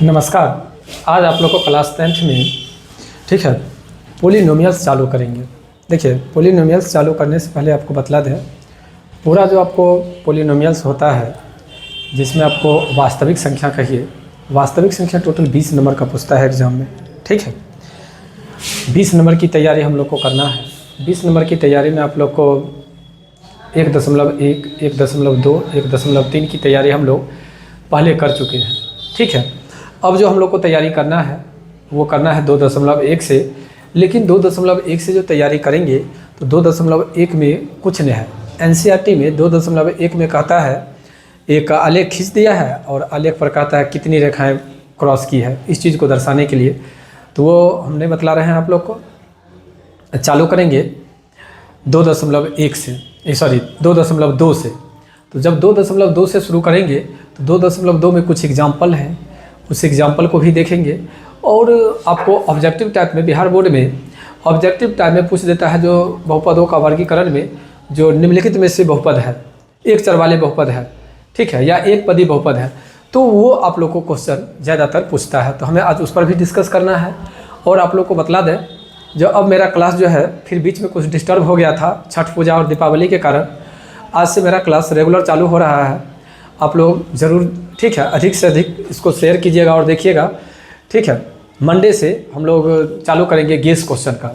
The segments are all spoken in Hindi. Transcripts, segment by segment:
नमस्कार। आज आप लोग को क्लास 10th में ठीक है पोलिनोमियल्स चालू करेंगे। देखिए, पोलिनोमियल्स चालू करने से पहले आपको बतला दें, पूरा जो आपको पोलिनोमियल्स होता है जिसमें आपको वास्तविक संख्या कहिए, वास्तविक संख्या टोटल 20 नंबर का पूछता है एग्ज़ाम में। ठीक है, 20 नंबर की तैयारी हम लोग को करना है। 20 नंबर की तैयारी में आप लोग को 1.1, 1.2, 1.3 की तैयारी हम लोग पहले कर चुके हैं। ठीक है, अब जो हम लोग को तैयारी करना है वो करना है 2.1 से। लेकिन 2.1 से जो तैयारी करेंगे तो 2.1 में कुछ नहीं है। एनसीईआरटी में 2.1 में कहता है, एक आलेख खींच दिया है और आलेख पर कहता है कितनी रेखाएं क्रॉस की है, इस चीज़ को दर्शाने के लिए। तो वो हमने बतला रहे हैं आप लोग को। चालू करेंगे 2.1 से, 2.2 से। तो जब 2.2 से शुरू करेंगे तो 2.2 में कुछ एग्जाम्पल हैं, उस एग्जाम्पल को भी देखेंगे। और आपको ऑब्जेक्टिव टाइप में, बिहार बोर्ड में ऑब्जेक्टिव टाइप में पूछ देता है जो बहुपदों का वर्गीकरण में जो निम्नलिखित में से बहुपद है, एक चर वाले बहुपद है, ठीक है, या एक पदी बहुपद है, तो वो आप लोग को क्वेश्चन ज़्यादातर पूछता है। तो हमें आज उस पर भी डिस्कस करना है। और आप लोग को बतला दें, जो अब मेरा क्लास जो है फिर बीच में कुछ डिस्टर्ब हो गया था छठ पूजा और दीपावली के कारण। आज से मेरा क्लास रेगुलर चालू हो रहा है। आप लोग ज़रूर, ठीक है, अधिक से अधिक इसको शेयर कीजिएगा और देखिएगा। ठीक है, मंडे से हम लोग चालू करेंगे गेस क्वेश्चन का।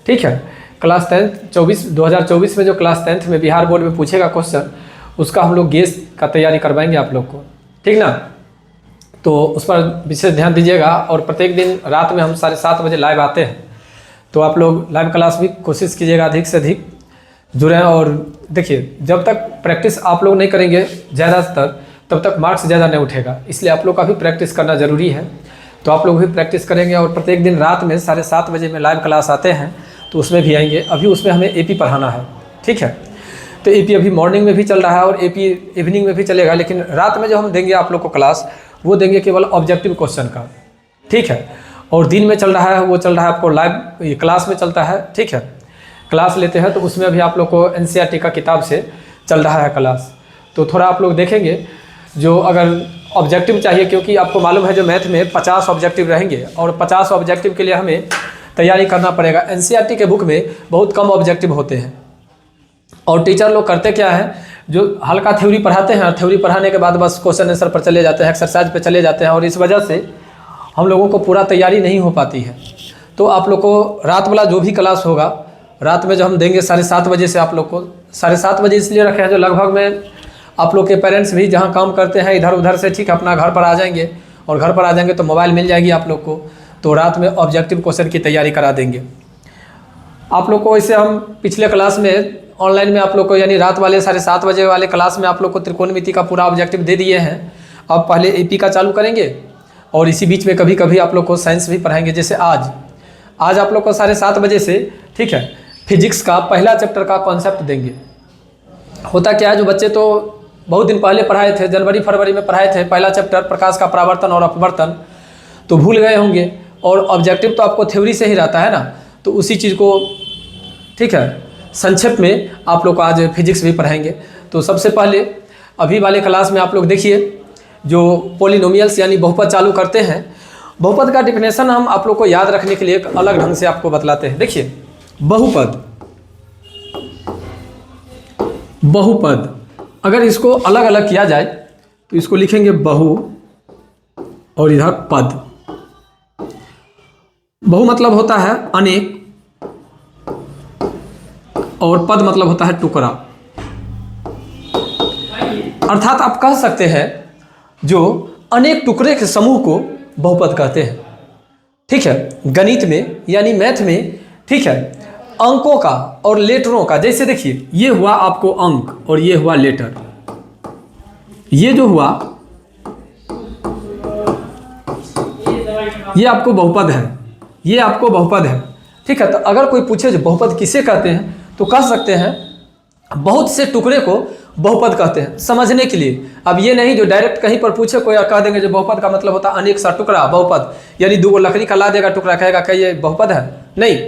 ठीक है, क्लास 2024 में जो क्लास 10th में बिहार बोर्ड में पूछेगा क्वेश्चन, उसका हम लोग गेस का तैयारी करवाएंगे आप लोग को। ठीक ना, तो उस पर विशेष ध्यान दीजिएगा। और प्रत्येक दिन रात में हम 7:30 बजे लाइव आते हैं, तो आप लोग लाइव क्लास भी कोशिश कीजिएगा अधिक से अधिक जुड़ें। और देखिए, जब तक प्रैक्टिस आप लोग नहीं करेंगे ज़्यादातर, तब तक मार्क्स ज़्यादा नहीं उठेगा। इसलिए आप लोग का भी प्रैक्टिस करना ज़रूरी है। तो आप लोग भी प्रैक्टिस करेंगे और प्रत्येक दिन रात में 7:30 बजे में लाइव क्लास आते हैं, तो उसमें भी आएंगे। अभी उसमें हमें एपी पढ़ाना है। ठीक है, तो एपी अभी मॉर्निंग में भी चल रहा है और एपी इवनिंग में भी चलेगा। लेकिन रात में जो हम देंगे आप लोग को क्लास, वो देंगे केवल ऑब्जेक्टिव क्वेश्चन का। ठीक है, और दिन में चल रहा है, वो चल रहा है आपको लाइव क्लास में चलता है। ठीक है, क्लास लेते हैं तो उसमें भी आप लोग को एनसीईआरटी का किताब से चल रहा है क्लास। तो थोड़ा आप लोग देखेंगे। जो अगर ऑब्जेक्टिव चाहिए, क्योंकि आपको मालूम है जो मैथ में 50 ऑब्जेक्टिव रहेंगे और 50 ऑब्जेक्टिव के लिए हमें तैयारी करना पड़ेगा। एनसीईआरटी के बुक में बहुत कम ऑब्जेक्टिव होते हैं। और टीचर लोग करते क्या है, जो हल्का थ्योरी पढ़ाते हैं, थ्योरी पढ़ाने के बाद बस क्वेश्चन आंसर पर चले जाते हैं, एक्सरसाइज पर चले जाते हैं, और इस वजह से हम लोगों को पूरा तैयारी नहीं हो पाती है। तो आप लोग को रात वाला जो भी क्लास होगा, रात में जो हम देंगे 7:30 बजे से, आप लोग को 7:30 बजे इसलिए रखे हैं जो लगभग में आप लोग के पेरेंट्स भी जहाँ काम करते हैं इधर उधर से, ठीक, अपना घर पर आ जाएंगे। और घर पर आ जाएंगे तो मोबाइल मिल जाएगी आप लोग को, तो रात में ऑब्जेक्टिव क्वेश्चन की तैयारी करा देंगे आप लोग को। इससे हम पिछले क्लास में ऑनलाइन में आप लोग को, यानी रात वाले 7:30 बजे वाले क्लास में आप लोग को त्रिकोणमिति का पूरा ऑब्जेक्टिव दे दिए हैं। अब पहले एपी का चालू करेंगे और इसी बीच में कभी कभी आप लोग को साइंस भी पढ़ाएंगे। जैसे आज आप लोग को 7:30 बजे से, ठीक है, फिजिक्स का पहला चैप्टर का कॉन्सेप्ट देंगे। होता क्या है, जो बच्चे तो बहुत दिन पहले पढ़ाए थे, जनवरी फरवरी में पढ़ाए थे पहला चैप्टर प्रकाश का परावर्तन और अपवर्तन, तो भूल गए होंगे। और ऑब्जेक्टिव तो आपको थ्योरी से ही रहता है ना, तो उसी चीज़ को, ठीक है, संक्षेप में आप लोग को आज फिजिक्स भी पढ़ाएंगे। तो सबसे पहले अभी वाले क्लास में आप लोग देखिए, जो पोलिनोमियल्स यानी बहुपद चालू करते हैं। बहुपद का डिफिनेशन हम आप लोग को याद रखने के लिए एक अलग ढंग से आपको बतलाते हैं। देखिए, बहुपद अगर इसको अलग अलग किया जाए तो इसको लिखेंगे बहु और इधर पद। बहु मतलब होता है अनेक और पद मतलब होता है टुकड़ा। अर्थात आप कह सकते हैं जो अनेक टुकड़े के समूह को बहुपद कहते हैं। ठीक है, गणित में यानी मैथ में, ठीक है, अंकों का और लेटरों का, जैसे देखिए ये हुआ आपको अंक और ये हुआ लेटर, ये जो हुआ ये आपको बहुपद है, ये आपको बहुपद है। ठीक है, तो अगर कोई पूछे जो बहुपद किसे कहते हैं, तो कह सकते हैं बहुत से टुकड़े को बहुपद कहते हैं, समझने के लिए। अब ये नहीं जो डायरेक्ट कहीं पर पूछे कोई कह देंगे जो बहुपद का मतलब होता है अनेक सा टुकड़ा बहुपद, यानी 2 लकड़ी का ला देगा टुकड़ा, कहेगा क्या ये बहुपद है? नहीं,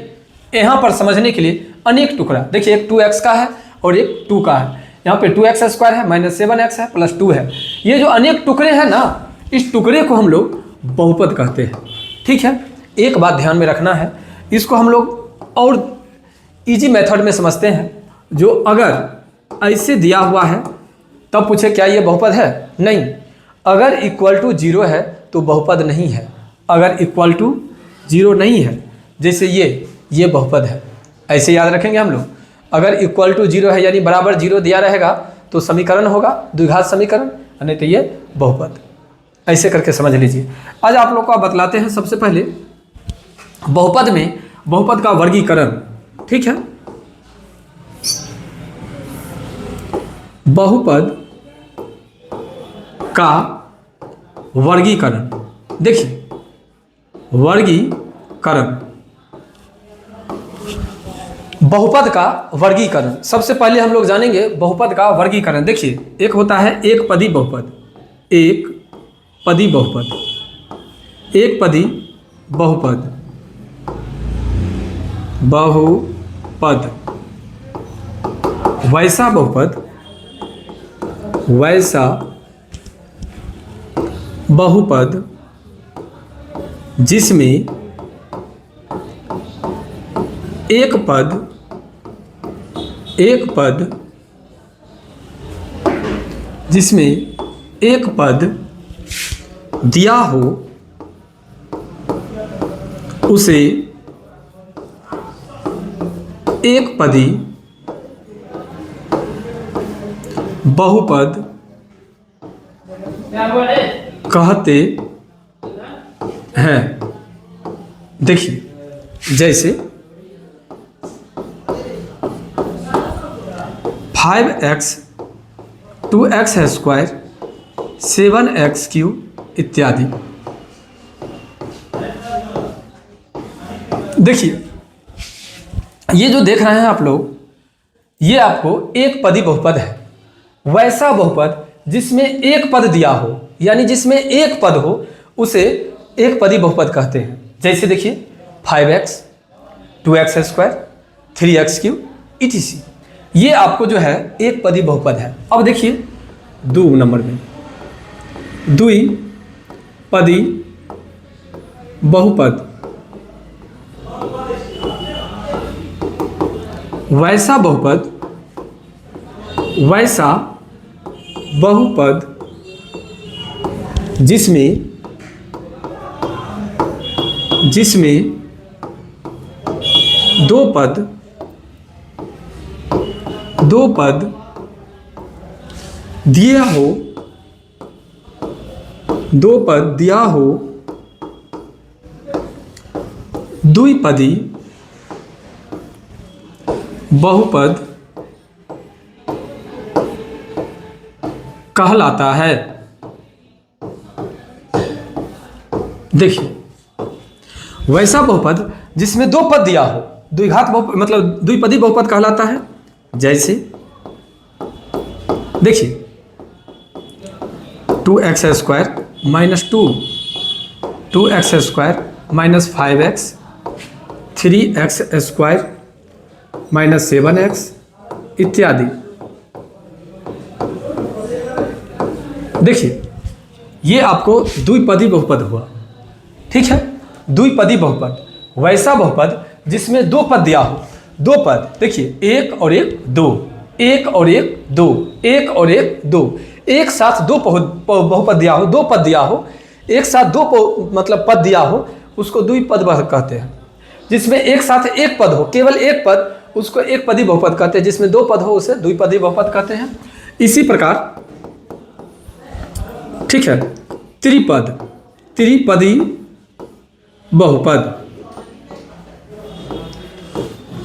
यहाँ पर समझने के लिए अनेक टुकड़ा। देखिए, एक 2x का है और एक 2 का है। यहाँ पे 2x² है, -7x है, +2 है। ये जो अनेक टुकड़े हैं ना, इस टुकड़े को हम लोग बहुपद कहते हैं। ठीक है, एक बात ध्यान में रखना है, इसको हम लोग और इजी मेथड में समझते हैं। जो अगर ऐसे दिया हुआ है तब पूछे क्या ये बहुपद है, नहीं। अगर इक्वल टू 0 है तो बहुपद नहीं है। अगर इक्वल टू 0 नहीं है, जैसे ये बहुपद है, ऐसे याद रखेंगे हम लोग। अगर इक्वल टू 0 है यानी बराबर 0 दिया रहेगा तो समीकरण होगा द्विघात समीकरण, नहीं तो ये बहुपद। ऐसे करके समझ लीजिए। आज आप लोग को आप बतलाते हैं सबसे पहले बहुपद में बहुपद का वर्गीकरण। ठीक है, बहुपद का वर्गीकरण। देखिए, वर्गीकरण, बहुपद का वर्गीकरण। सबसे पहले हम लोग जानेंगे बहुपद का वर्गीकरण। देखिए, एक होता है एक पदी बहुपद, एक पदी बहुपद, एक पदी बहुपद, बहुपद, वैसा बहुपद, वैसा बहुपद जिसमें एक पद जिसमें एक पद दिया हो उसे एक पदी बहुपद कहते हैं। देखिए, जैसे 5x 2x square 7x cube इत्यादि। देखिए, ये जो देख रहे हैं आप लोग, ये आपको एक पदी बहुपद है। वैसा बहुपद जिसमें एक पद दिया हो, यानी जिसमें एक पद हो, उसे एक पदी बहुपद कहते हैं। जैसे देखिए 5x 2x square 3x cube etc। ये आपको जो है एक पदी बहुपद है। अब देखिए 2 नंबर में द्विपदी बहुपद, वैसा बहुपद, वैसा बहुपद जिसमें दो पद दिया हो, दो पद दिया हो, द्विपदी बहुपद कहलाता है। देखिए, वैसा बहुपद जिसमें दो पद दिया हो, द्विघात बहुपद मतलब द्विपदी बहुपद कहलाता है। जैसे देखिए 2x square minus 2x square minus 5x 3x square minus 7x इत्यादि। देखिए, ये आपको द्विपदी बहुपद हुआ। ठीक है, द्विपदी बहुपद, वैसा बहुपद जिसमें दो पद दिया हो। दो पद देखिए, एक और एक दो, एक और एक दो, एक और एक दो, एक साथ दो बहुपद दिया हो, दो पद दिया हो, एक साथ दो मतलब पद दिया हो, उसको द्विपद कहते हैं। जिसमें एक साथ एक पद हो, केवल एक पद, उसको एक पदी बहुपद कहते हैं। जिसमें दो पद हो उसे द्विपदी बहुपद कहते हैं। इसी प्रकार ठीक है, त्रिपदी बहुपद,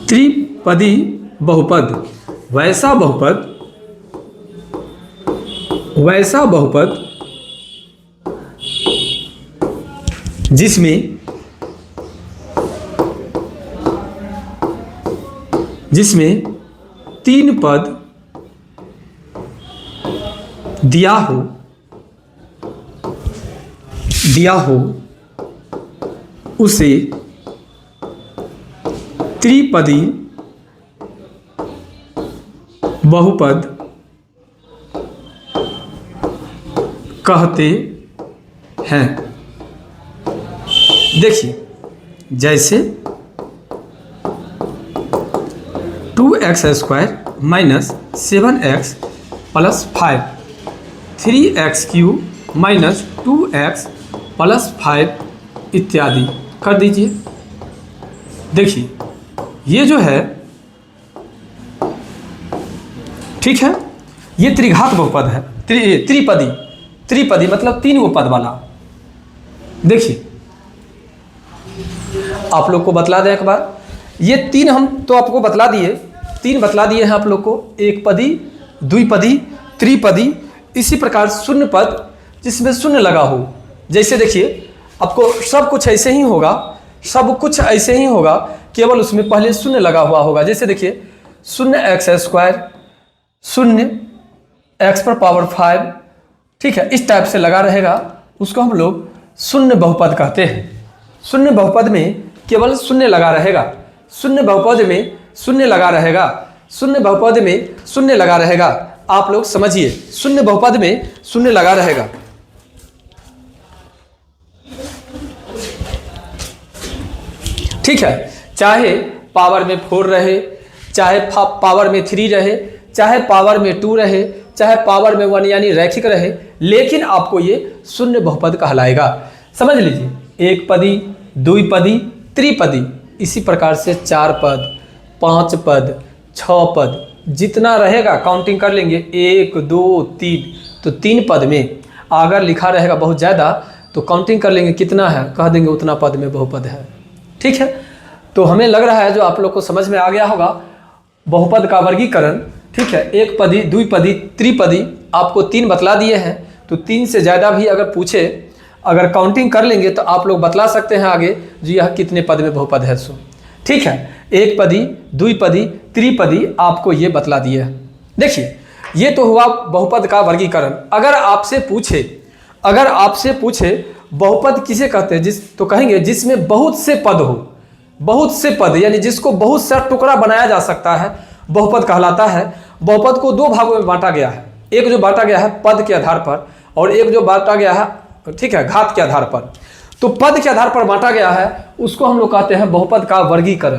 त्रिपदी बहुपद, वैसा बहुपद, वैसा बहुपद जिसमें तीन पद दिया हो उसे त्रिपदी बहुपद कहते हैं। देखिए, जैसे 2x² minus 7x plus 5, 3x³ minus 2x plus 5 इत्यादि कर दीजिए। देखिए, ये जो है, ठीक है, ये त्रिघात बहुपद है, त्रिपदी मतलब 3 गो पद वाला। देखिए, आप लोग को बतला दें एक बार, ये 3 हम तो आपको बतला दिए, 3 बतला दिए हैं आप लोग को, एक पदी, द्विपदी, त्रिपदी, इसी प्रकार शून्य पद जिसमें शून्य लगा हो। जैसे देखिए, आपको सब कुछ ऐसे ही होगा, सब कुछ ऐसे ही होगा, केवल उसमें पहले शून्य लगा हुआ होगा। जैसे देखिए, 0x², 0x⁵, ठीक है, इस टाइप से लगा रहेगा, उसको हम लोग शून्य बहुपद कहते हैं। शून्य बहुपद में केवल शून्य लगा रहेगा, शून्य बहुपद में शून्य लगा रहेगा, शून्य बहुपद में शून्य लगा रहेगा। आप लोग समझिए, शून्य बहुपद में शून्य लगा रहेगा। ठीक है, चाहे पावर में 4 रहे, चाहे पावर में 3 रहे, चाहे पावर में 2 रहे, चाहे पावर में 1 यानी रैखिक रहे, लेकिन आपको ये शून्य बहुपद कहलाएगा। समझ लीजिए, एक पदी, द्विपदी, त्रिपदी, इसी प्रकार से 4 पद, 5 पद, 6 पद, जितना रहेगा काउंटिंग कर लेंगे, 1 2 3, तो 3 पद में अगर लिखा रहेगा बहुत ज़्यादा तो काउंटिंग कर लेंगे कितना है, कह देंगे उतना पद में बहुपद है। ठीक है, तो हमें लग रहा है जो आप लोग को समझ में आ गया होगा बहुपद का वर्गीकरण। ठीक है, एक पदी, द्विपदी, त्रिपदी आपको 3 बतला दिए हैं, तो 3 से ज़्यादा भी अगर पूछे, अगर काउंटिंग कर लेंगे तो आप लोग बतला सकते हैं आगे जी यह कितने पद में बहुपद है। सो ठीक है, एक पदी, द्विपदी, त्रिपदी आपको ये बतला दिए हैं। देखिए, ये तो हुआ बहुपद का वर्गीकरण। अगर आपसे पूछे बहुपद किसे कहते हैं, तो कहेंगे जिसमें बहुत से पद हो, बहुत से पद यानी जिसको बहुत सा टुकड़ा बनाया जा सकता है, बहुपद कहलाता है। बहुपद को 2 भागों में बांटा गया है, एक जो बांटा गया है पद के आधार पर, और एक जो बांटा गया है, ठीक है, घात के आधार पर। तो पद के आधार पर बांटा गया है, उसको हम लोग कहते हैं बहुपद का वर्गीकरण।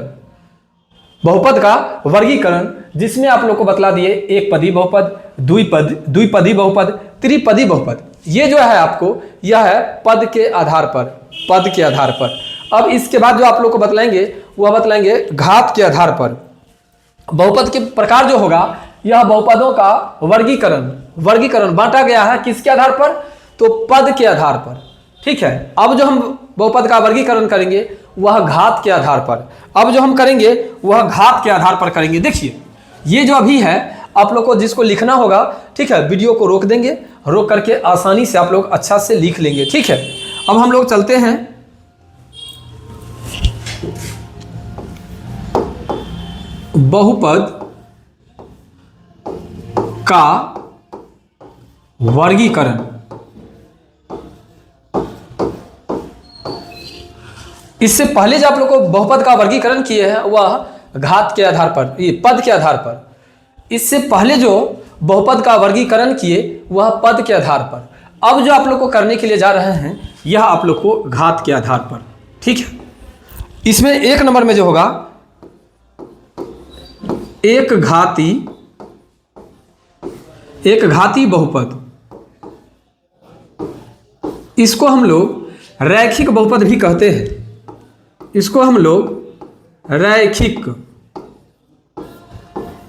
बहुपद का वर्गीकरण जिसमें आप लोग को बतला दिए एक पदी बहुपद, द्विपदी बहुपद, त्रिपदी बहुपद। ये जो है आपको, यह है पद के आधार पर, पद के आधार पर। अब इसके बाद जो आप लोग को बतलाएंगे वह बतलाएंगे घात के आधार पर। बहुपद के प्रकार जो होगा, यह बहुपदों का वर्गीकरण बांटा गया है किसके आधार पर, तो पद के आधार पर। ठीक है, अब जो हम बहुपद का वर्गीकरण करेंगे वह घात के आधार पर, अब जो हम करेंगे वह घात के आधार पर करेंगे। देखिए, ये जो अभी है आप लोग को जिसको लिखना होगा, ठीक है, वीडियो को रोक देंगे, रोक करके आसानी से आप लोग अच्छा से लिख लेंगे। ठीक है, अब हम लोग चलते हैं बहुपद का वर्गीकरण। इससे पहले जो आप लोग को बहुपद का वर्गीकरण किए हैं वह घात के आधार पर, ये पद के आधार पर। इससे पहले जो बहुपद का वर्गीकरण किए वह पद के आधार पर। अब जो आप लोग को करने के लिए जा रहे हैं यह आप लोग को घात के आधार पर। ठीक है, इसमें 1 नंबर में जो होगा एक घाती बहुपद, इसको हम लोग रैखिक बहुपद भी कहते हैं। इसको हम लोग रैखिक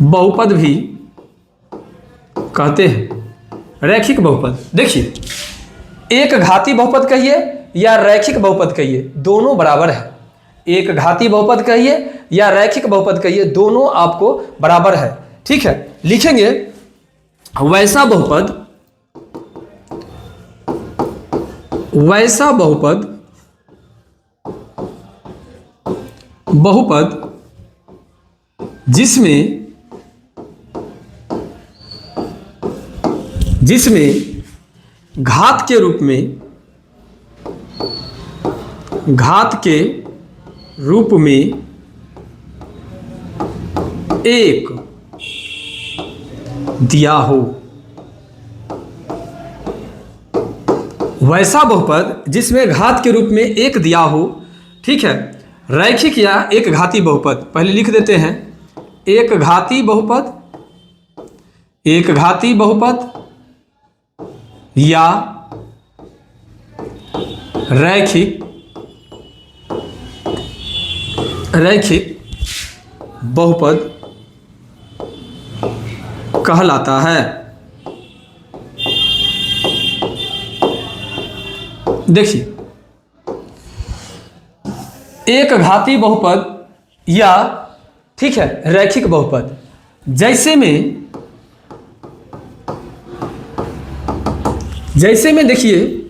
बहुपद भी कहते हैं, रैखिक बहुपद। देखिए, एक घाती बहुपद कहिए या रैखिक बहुपद कहिए, दोनों बराबर है। एक घाती बहुपद कहिए या रैखिक बहुपद कहिए, दोनों आपको बराबर है। ठीक है, लिखेंगे वैसा बहुपद जिसमें घात के रूप में एक दिया हो, वैसा बहुपद जिसमें घात के रूप में एक दिया हो, ठीक है, रैखिक या एक घाती बहुपद। पहले लिख देते हैं एक घाती बहुपद, एक घाती बहुपद या रैखिक बहुपद कहलाता है। देखिए, एक घाती बहुपद या, ठीक है, रैखिक बहुपद, जैसे में देखिए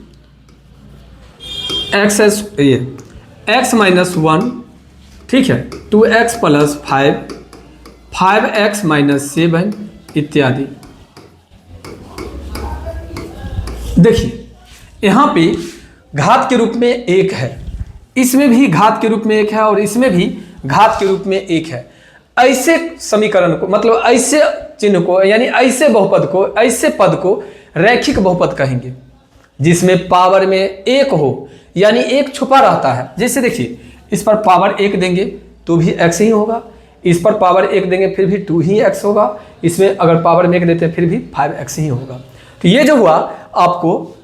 x माइनस 1, ठीक है, 2x प्लस 5, 5x माइनस 7 इत्यादि। देखिए यहाँ पे घात के रूप में एक है, इसमें भी घात के रूप में एक है और इसमें भी घात के रूप में एक है। ऐसे समीकरण को, मतलब ऐसे चिन्ह को, यानी ऐसे बहुपद को, ऐसे पद को रैखिक बहुपद कहेंगे, जिसमें पावर में एक हो, यानी एक छुपा रहता है। जैसे देखिए, इस पर पावर 1 देंगे तो भी x ही होगा, इस पर पावर 1 देंगे फिर भी 2 ही x होगा, इसमें अगर पावर में 1 देते हैं फिर भी 5x ही होगा। तो ये जो हुआ आपको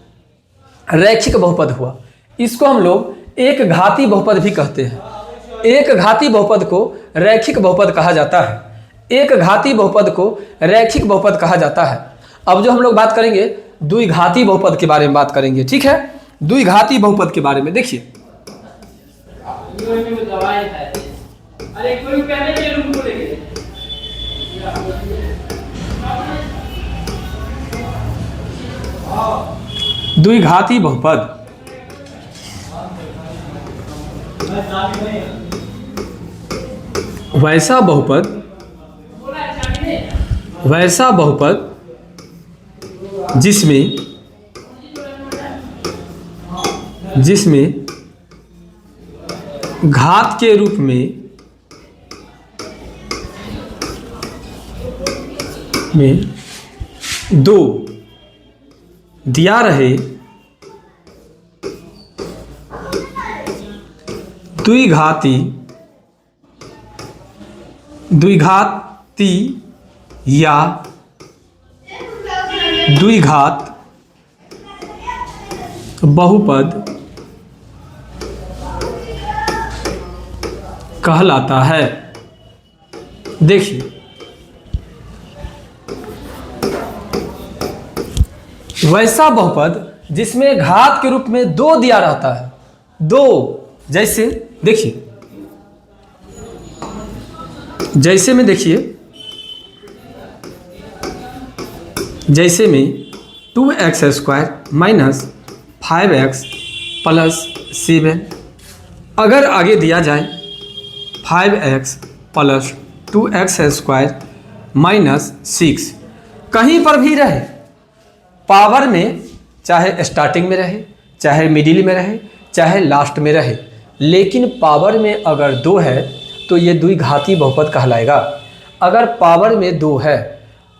रैखिक बहुपद हुआ। इसको हम लोग एक घाती बहुपद भी कहते हैं। एक घाती बहुपद को रैखिक बहुपद कहा जाता है। एक घाती बहुपद को रैखिक बहुपद कहा जाता है। अब जो हम लोग बात करेंगे द्विघाती बहुपद के बारे में बात करेंगे, ठीक है। द्विघाती बहुपद के बारे में देखिए, द्विघाती बहुपद वैसा बहुपद जिसमें घात के रूप में दो दिया रहे, द्विघाती या द्विघात बहुपद कहलाता है। देखिए, वैसा बहुपद जिसमें घात के रूप में 2 दिया रहता है, 2, जैसे देखिए, जैसे में देखिए, जैसे में 2x square minus 5x plus 7, अगर आगे दिया जाए 5x plus 2x square minus 6, कहीं पर भी रहे, पावर में चाहे स्टार्टिंग में रहे, चाहे मिडिल में रहे, चाहे लास्ट में रहे, लेकिन पावर में अगर 2 है तो ये द्विघाती बहुपद कहलाएगा। अगर पावर में 2 है,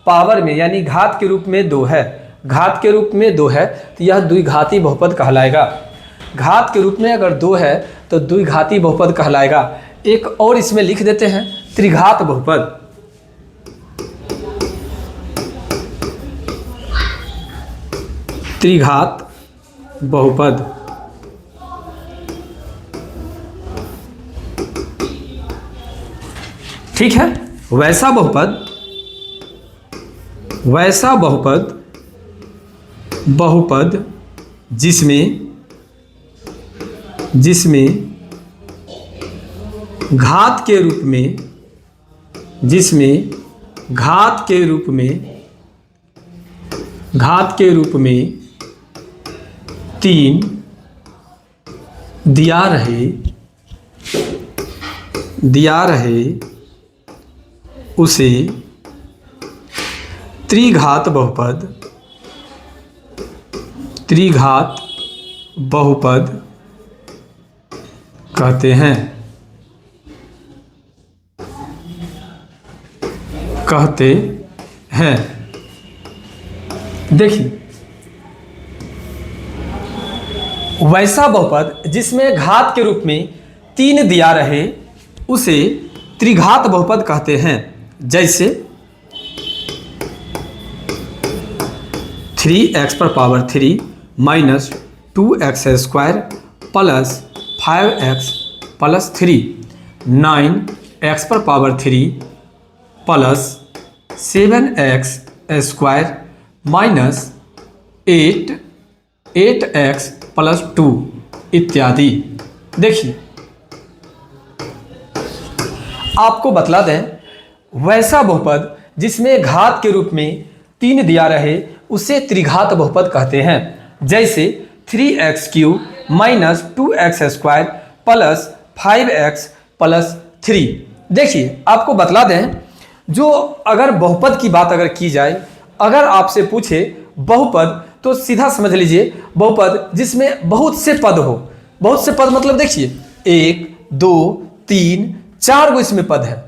पावर में यानी घात के रूप में 2 है, घात के रूप में 2 है तो यह द्विघाती बहुपद कहलाएगा। घात के रूप में अगर 2 है तो द्विघाती बहुपद कहलाएगा। एक और इसमें लिख देते हैं त्रिघात बहुपद। त्रिघात बहुपद ठीक है। वैसा बहुपद जिसमें घात के रूप में 3 दिया रहे उसे त्रिघात बहुपद कहते हैं। देखिए, वैसा बहुपद जिसमें घात के रूप में 3 दिया रहे उसे त्रिघात बहुपद कहते हैं। जैसे 3x पर power 3 minus 2x square plus 5x plus 3, 9x पर power 3 plus 7x square minus 8x plus 2 इत्यादि। देखिए आपको बतला दें, वैसा बहुपद जिसमें घात के रूप में 3 दिया रहे उसे त्रिघात बहुपद कहते हैं। जैसे 3x³ minus 2x square plus 5x plus 3। देखिए आपको बतला दें, जो अगर बहुपद की बात अगर की जाए, अगर आपसे पूछे बहुपद तो सीधा समझ लीजिए बहुपद जिसमें बहुत से पद हो। बहुत से पद मतलब देखिए 1 2 3 4 गो इसमें पद है,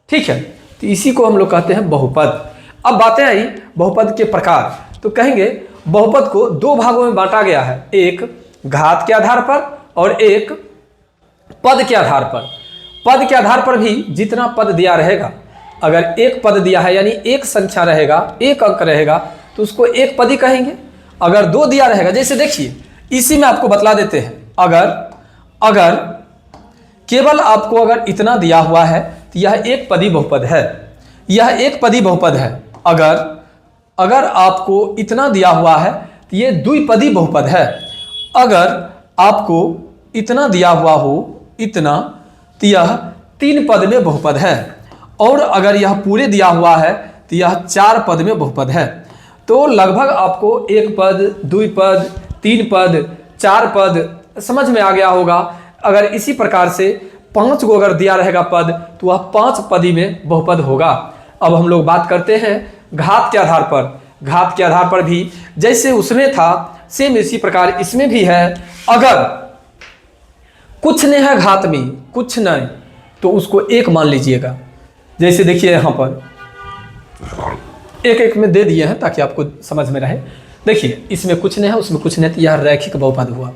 ठीक है, तो इसी को हम लोग कहते हैं बहुपद। अब बातें आई बहुपद के प्रकार, तो कहेंगे बहुपद को 2 भागों में बांटा गया है, एक घात के आधार पर और एक पद के आधार पर। पद के आधार पर भी जितना पद दिया रहेगा, अगर एक पद दिया है यानी एक संख्या रहेगा, एक अंक रहेगा, तो उसको एक पद ही कहेंगे। अगर 2 दिया रहेगा, जैसे देखिए इसी में आपको बतला देते हैं, अगर केवल आपको अगर इतना दिया हुआ है तो यह एक पदी बहुपद है, यह एक पदी बहुपद है। अगर आपको इतना दिया हुआ है तो ये द्विपदी बहुपद है। अगर आपको इतना दिया हुआ हो, इतना, तो यह 3 पद में बहुपद है। और अगर यह पूरे दिया हुआ है तो यह 4 पद में बहुपद है। तो लगभग आपको 1 पद, 2 पद, 3 पद, 4 पद समझ में आ गया होगा। अगर इसी प्रकार से 5 को अगर दिया रहेगा पद तो वह 5 पदी में बहुपद होगा। अब हम लोग बात करते हैं घात के आधार पर। घात के आधार पर भी जैसे उसमें था सेम इसी प्रकार इसमें भी है। अगर कुछ नहीं है घात में, कुछ नहीं, तो उसको एक मान लीजिएगा। जैसे देखिए यहाँ पर एक एक में दे दिए हैं ताकि आपको समझ में रहे। देखिए इसमें कुछ नहीं है, उसमें कुछ नहीं, तो यह रैखिक बहुपद हुआ,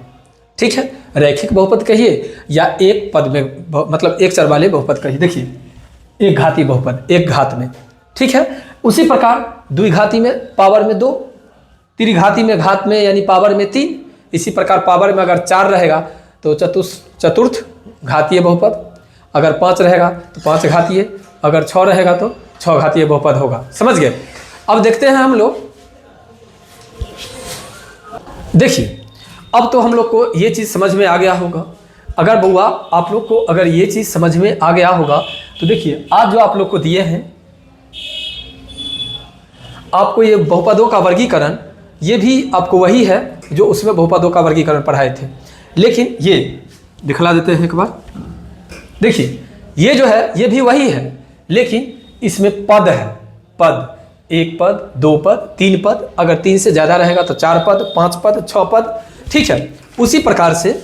ठीक है। रैखिक बहुपद कहिए या एक पद में मतलब एक चर वाले बहुपद कहिए। देखिए एक घाती बहुपद, एक घात में, ठीक है। उसी प्रकार द्विघाती में पावर में 2, त्रिघाती में घात में यानी पावर में 3, इसी प्रकार पावर में अगर 4 रहेगा तो चतुर्थ घातीय बहुपद, अगर 5 रहेगा तो 5 घातीय, अगर 6 रहेगा तो 6 घातीय बहुपद होगा। समझ गए। अब देखते हैं हम लोग, देखिए अब तो हम लोग को ये चीज़ समझ में आ गया होगा। अगर बउआ आप लोग को अगर ये चीज़ समझ में आ गया होगा तो देखिए आज जो आप लोग को दिए हैं, आपको ये बहुपदों का वर्गीकरण, ये भी आपको वही है जो उसमें बहुपदों का वर्गीकरण पढ़ाए थे, लेकिन ये दिखला देते हैं एक बार। देखिए ये जो है ये भी वही है, लेकिन इसमें पद है। पद 1 पद, 2 पद, 3 पद, अगर 3 से ज़्यादा रहेगा तो 4 पद, 5 पद, 6 पद, ठीक है। उसी प्रकार से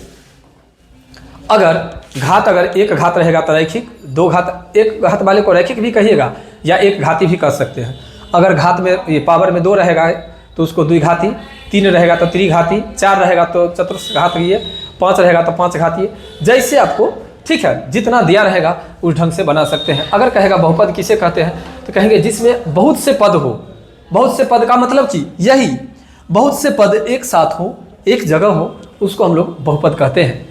अगर घात, अगर एक घात रहेगा तो रैखिक, 2 घात, एक घात वाले को रैखिक भी कहिएगा या एक घाती भी कर सकते हैं। अगर घात में ये पावर में 2 रहेगा तो उसको द्विघाती, 3 रहेगा तो त्रिघाती, 4 रहेगा तो चतुर्घातीय, 5 रहेगा तो 5 घातीय, जैसे आपको, ठीक है, जितना दिया रहेगा उस ढंग से बना सकते हैं। अगर कहेगा बहुपद किसे कहते हैं तो कहेंगे जिसमें बहुत से पद हो। बहुत से पद का मतलब कि यही, बहुत से पद एक साथ हो, एक जगह हो, उसको हम लोग बहुपद कहते हैं।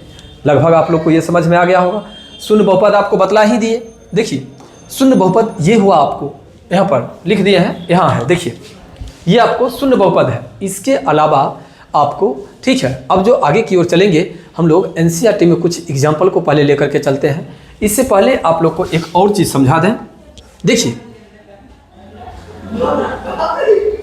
लगभग आप लोग को ये समझ में आ गया होगा। शून्य बहुपद आपको बतला ही दिए। देखिए शून्य बहुपद ये हुआ, आपको यहाँ पर लिख दिए हैं, यहाँ है, देखिए ये आपको शून्य बहुपद है। इसके अलावा आपको, ठीक है, अब जो आगे की ओर चलेंगे हम लोग एनसीईआरटी में कुछ एग्जाम्पल को पहले लेकर के चलते हैं। इससे पहले आप लोग को एक और चीज़ समझा दें। देखिए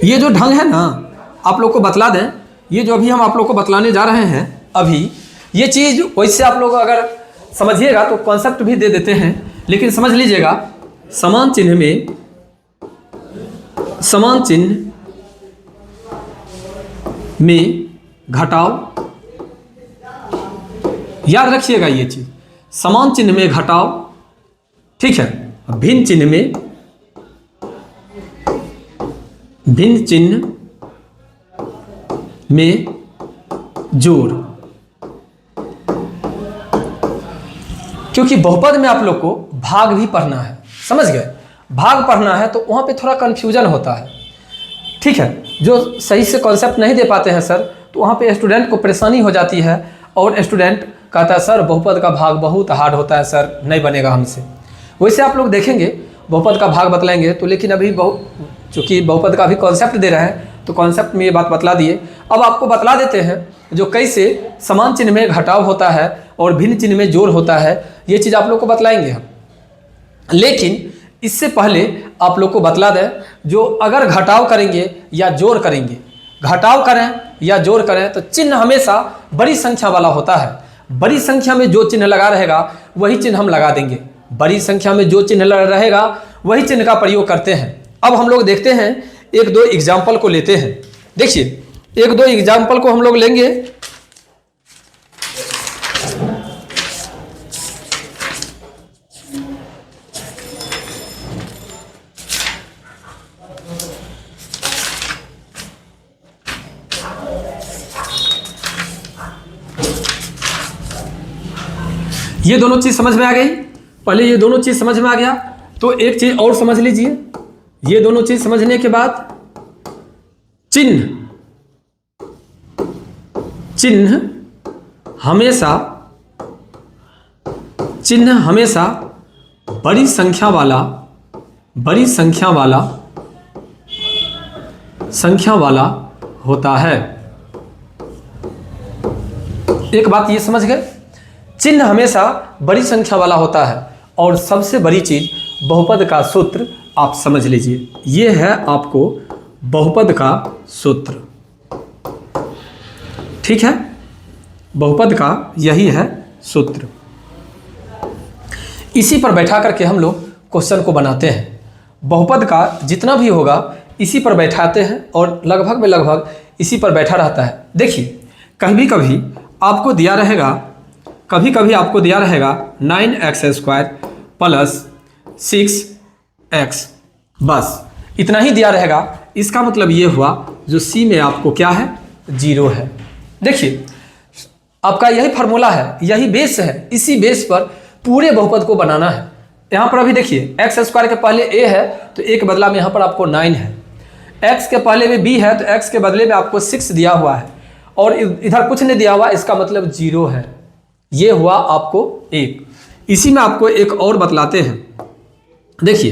ये जो ढंग है ना, आप लोग को बतला दें, ये जो अभी हम आप लोग को बतलाने जा रहे हैं, अभी ये चीज़ वैसे आप लोग अगर समझिएगा तो कॉन्सेप्ट भी दे देते हैं, लेकिन समझ लीजिएगा समान चिन्ह में, समान चिन्ह में घटाव, याद रखिएगा ये चीज, समान चिन्ह में घटाव, ठीक है, भिन्न चिन्ह में, भिन्न चिन्ह में जोड़, क्योंकि बहुपद में आप लोग को भाग भी पढ़ना है, समझ गए, भाग पढ़ना है तो वहाँ पे थोड़ा कन्फ्यूजन होता है, ठीक है। जो सही से कॉन्सेप्ट नहीं दे पाते हैं सर, तो वहाँ पे स्टूडेंट को परेशानी हो जाती है और स्टूडेंट कहता है सर बहुपद का भाग बहुत हार्ड होता है सर, नहीं बनेगा हमसे। वैसे आप लोग देखेंगे बहुपद का भाग बतलाएंगे तो, लेकिन अभी चूँकि बहुपद का भी कॉन्सेप्ट दे रहे हैं तो कॉन्सेप्ट में ये बात बतला दिए। अब आपको बतला देते हैं जो कैसे समान चिन्ह में घटाव होता है और भिन्न चिन्ह में जोड़ होता है, ये चीज़ आप लोग को बतलाएंगे हम। लेकिन इससे पहले आप लोग को बतला दें, जो अगर घटाव करेंगे या जोड़ करेंगे, घटाव करें या जोड़ करें तो चिन्ह हमेशा बड़ी संख्या वाला होता है। बड़ी संख्या में जो चिन्ह लगा रहेगा वही चिन्ह हम लगा देंगे, बड़ी संख्या में जो चिन्ह रहेगा वही चिन्ह का प्रयोग करते हैं। अब हम लोग देखते हैं, एक दो एग्जाम्पल को लेते हैं। देखिए एक दो एग्जाम्पल को हम लोग लेंगे। ये दोनों चीज समझ में आ गई। पहले ये दोनों चीज समझ में आ गया तो एक चीज और समझ लीजिए। ये दोनों चीज समझने के बाद चिन्ह हमेशा बड़ी संख्या वाला होता है। एक बात ये समझ गए, चिन्ह हमेशा बड़ी संख्या वाला होता है। और सबसे बड़ी चीज बहुपद का सूत्र आप समझ लीजिए, ये है आपको बहुपद का सूत्र, ठीक है। बहुपद का यही है सूत्र। इसी पर बैठा करके हम लोग क्वेश्चन को बनाते हैं। बहुपद का जितना भी होगा इसी पर बैठाते हैं और लगभग में लगभग इसी पर बैठा रहता है। देखिए कभी कभी आपको दिया रहेगा 9x² प्लस 6x, बस इतना ही दिया रहेगा। इसका मतलब ये हुआ जो C में आपको क्या है, 0 है। देखिए आपका यही फार्मूला है, यही बेस है, इसी बेस पर पूरे बहुपद को बनाना है। यहाँ पर अभी देखिए x² के पहले a है तो a के बदला में यहाँ पर आपको 9 है, x के पहले में b है तो x के बदले में आपको 6 दिया हुआ है और इधर कुछ नहीं दिया हुआ, इसका मतलब 0 है। ये हुआ आपको 1। इसी में आपको एक और बतलाते हैं। देखिए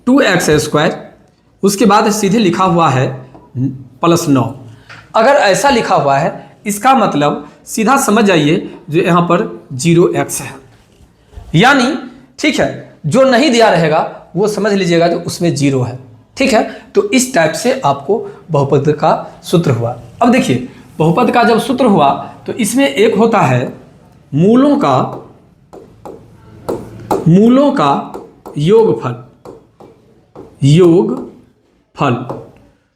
2x², उसके बाद सीधे लिखा हुआ है +9। अगर ऐसा लिखा हुआ है इसका मतलब सीधा समझ जाइए जो यहाँ पर 0x है, यानी ठीक है। जो नहीं दिया रहेगा वो समझ लीजिएगा जो उसमें 0 है, ठीक है। तो इस टाइप से आपको बहुपद का सूत्र हुआ। अब देखिए बहुपद का जब सूत्र हुआ तो इसमें एक होता है मूलों का योगफल।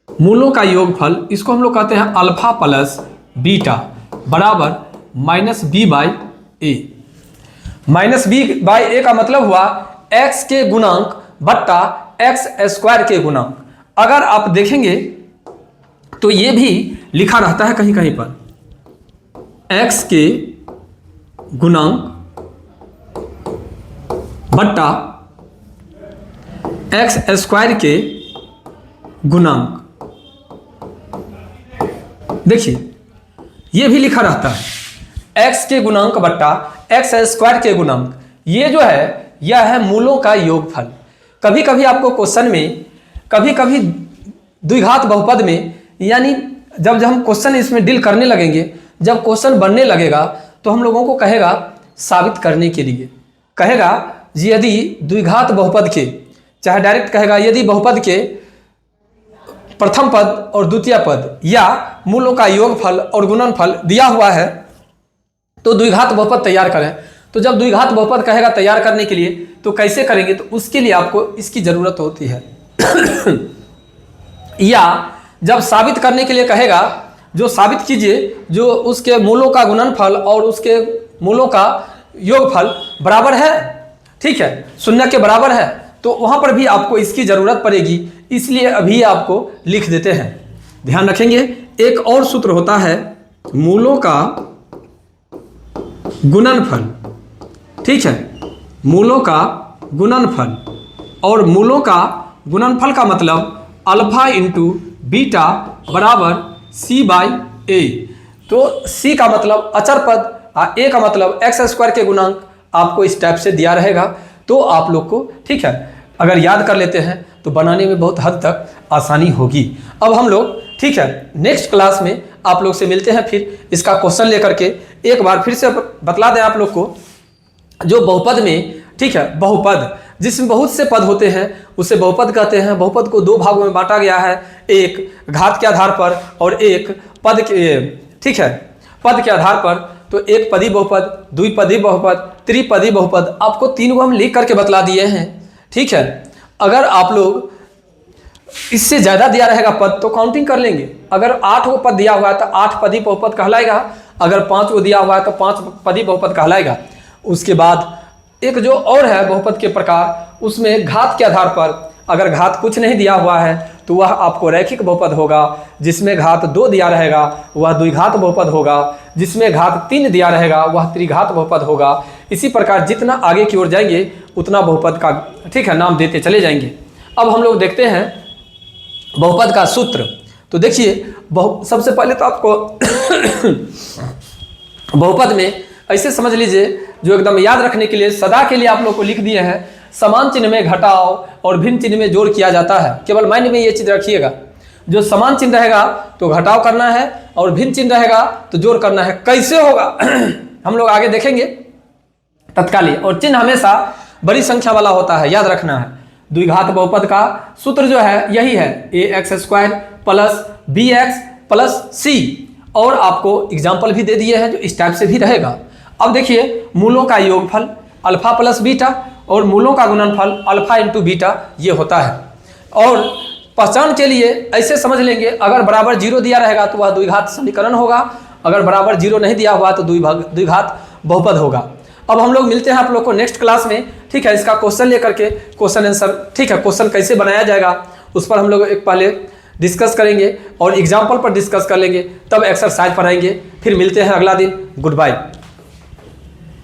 मूलों का योगफल, इसको हम लोग कहते हैं अल्फा प्लस बीटा बराबर -b/a। -b/a का मतलब हुआ x के गुणांक बट्टा x² के गुणांक। अगर आप देखेंगे तो ये भी लिखा रहता है कहीं कहीं पर, x के गुणांक बट्टा x² के गुणांक। देखिए ये भी लिखा रहता है x के गुणांक बट्टा x² के गुणांक। ये जो है यह है मूलों का योगफल। कभी कभी आपको क्वेश्चन में, कभी कभी द्विघात बहुपद में, यानी जब हम क्वेश्चन इसमें डील करने लगेंगे, जब क्वेश्चन बनने लगेगा तो हम लोगों को कहेगा साबित करने के लिए, कहेगा यदि द्विघात बहुपद के, चाहे डायरेक्ट कहेगा यदि बहुपद के प्रथम पद और द्वितीय पद या मूलों का योगफल और गुणनफल दिया हुआ है तो द्विघात बहुपद तैयार करें। तो जब द्विघात बहुपद कहेगा तैयार करने के लिए तो कैसे करेंगे, तो उसके लिए आपको इसकी जरूरत होती है। या जब साबित करने के लिए कहेगा जो साबित कीजिए जो उसके मूलों का गुणनफल और उसके मूलों का योगफल बराबर है, ठीक है, 0 के बराबर है, तो वहां पर भी आपको इसकी जरूरत पड़ेगी। इसलिए अभी आपको लिख देते हैं। ध्यान रखेंगे एक और सूत्र होता है मूलों का गुणनफल, ठीक है। मूलों का गुणनफल, और मूलों का गुणनफल का मतलब अल्फा इंटू बीटा बराबर c/a। तो c का मतलब अचर पद और a का मतलब x² के गुणांक आपको इस टाइप से दिया रहेगा। तो आप लोग को ठीक है अगर याद कर लेते हैं तो बनाने में बहुत हद तक आसानी होगी। अब हम लोग ठीक है नेक्स्ट क्लास में आप लोग से मिलते हैं, फिर इसका क्वेश्चन लेकर के। एक बार फिर से बतला दें आप लोग को, जो बहुपद में ठीक है बहुपद जिसमें बहुत से पद होते हैं उसे बहुपद कहते हैं। बहुपद को दो भागों में बांटा गया है, एक घात के आधार पर और एक पद के ठीक है पद के आधार पर। तो एक पदी बहुपद, द्विपदी बहुपद, त्रिपदी बहुपद, आपको तीन को हम लिख करके बतला दिए हैं। ठीक है अगर आप लोग इससे ज़्यादा दिया रहेगा पद तो काउंटिंग कर लेंगे। अगर 8 को पद दिया हुआ है तो 8 पदी बहुपद कहलाएगा, अगर 5 को दिया हुआ है तो 5 पदी बहुपद कहलाएगा। उसके बाद एक जो और है बहुपद के प्रकार, उसमें घात के आधार पर अगर घात कुछ नहीं दिया हुआ है तो वह आपको रैखिक बहुपद होगा। जिसमें घात 2 दिया रहेगा वह द्विघात बहुपद होगा, जिसमें घात 3 दिया रहेगा वह त्रिघात बहुपद होगा। इसी प्रकार जितना आगे की ओर जाएंगे उतना बहुपद का ठीक है नाम देते चले जाएंगे। अब हम लोग देखते हैं बहुपद का सूत्र। तो देखिए सबसे पहले तो आपको बहुपद में ऐसे समझ लीजिए, जो एकदम याद रखने के लिए सदा के लिए आप लोग को लिख दिए हैं, समान चिन्ह में घटाव और भिन्न चिन्ह में जोड़ किया जाता है। केवल माइंड में ये चीज रखिएगा, जो समान चिन्ह रहेगा तो घटाव करना है और भिन्न चिन्ह रहेगा तो जोड़ करना है। कैसे होगा हम लोग आगे देखेंगे तत्कालीन। और चिन्ह हमेशा बड़ी संख्या वाला होता है, याद रखना है। द्विघात बहुपद का सूत्र जो है यही है, ax² plus bx plus c। और आपको एग्जाम्पल भी दे दिए हैं जो इस टाइप से भी रहेगा। अब देखिए मूलों का योगफल अल्फा प्लस बीटा और मूलों का गुणनफल अल्फा इंटू बीटा ये होता है। और पहचान के लिए ऐसे समझ लेंगे, अगर बराबर 0 दिया रहेगा तो वह द्विघात समीकरण होगा, अगर बराबर 0 नहीं दिया हुआ तो द्विघात बहुपद होगा। अब हम लोग मिलते हैं आप लोग को नेक्स्ट क्लास में। ठीक है इसका क्वेश्चन लेकर के क्वेश्चन आंसर ठीक है क्वेश्चन कैसे बनाया जाएगा उस पर हम लोग एक पहले डिस्कस करेंगे और एग्जाम्पल पर डिस्कस कर लेंगे, तब एक्सरसाइज पढ़ाएंगे। फिर मिलते हैं अगला दिन। Good bye.